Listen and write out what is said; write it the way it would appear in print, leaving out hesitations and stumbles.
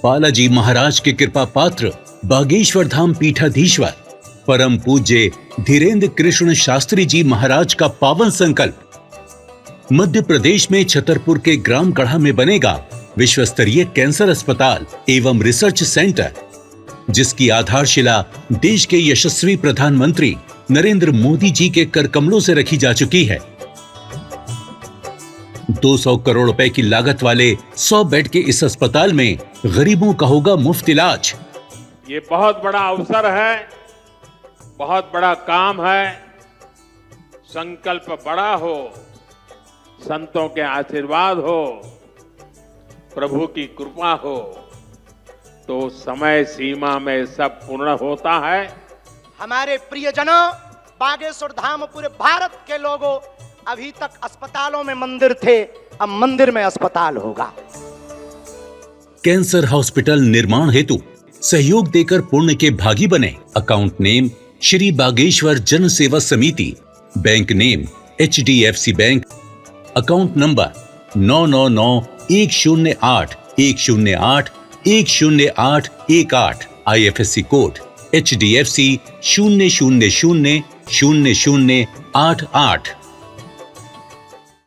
बालाजी महाराज के कृपा पात्र बागेश्वर धाम पीठाधीश्वर परम पूज्य धीरेन्द्र कृष्ण शास्त्री जी महाराज का पावन संकल्प। मध्य प्रदेश में छतरपुर के ग्राम गढ़ा में बनेगा विश्व स्तरीय कैंसर अस्पताल एवं रिसर्च सेंटर, जिसकी आधारशिला देश के यशस्वी प्रधानमंत्री नरेंद्र मोदी जी के कर कमलों से रखी जा चुकी है। 200 करोड़ रुपए की लागत वाले 100 बेड के इस अस्पताल में गरीबों का होगा मुफ्त इलाज। ये बहुत बड़ा अवसर है, बहुत बड़ा काम है। संकल्प बड़ा हो, संतों के आशीर्वाद हो, प्रभु की कृपा हो, तो समय सीमा में सब पूर्ण होता है। हमारे प्रियजनों, बागेश्वर धाम पूरे भारत के लोगों, अभी तक अस्पतालों में मंदिर थे, अब मंदिर में अस्पताल होगा। कैंसर हॉस्पिटल निर्माण हेतु सहयोग देकर पुण्य के भागी बने। अकाउंट नेम श्री बागेश्वर जन सेवा समिति, bank name HDFC bank, account number 999108108108, IFSC code HDFC 0000088।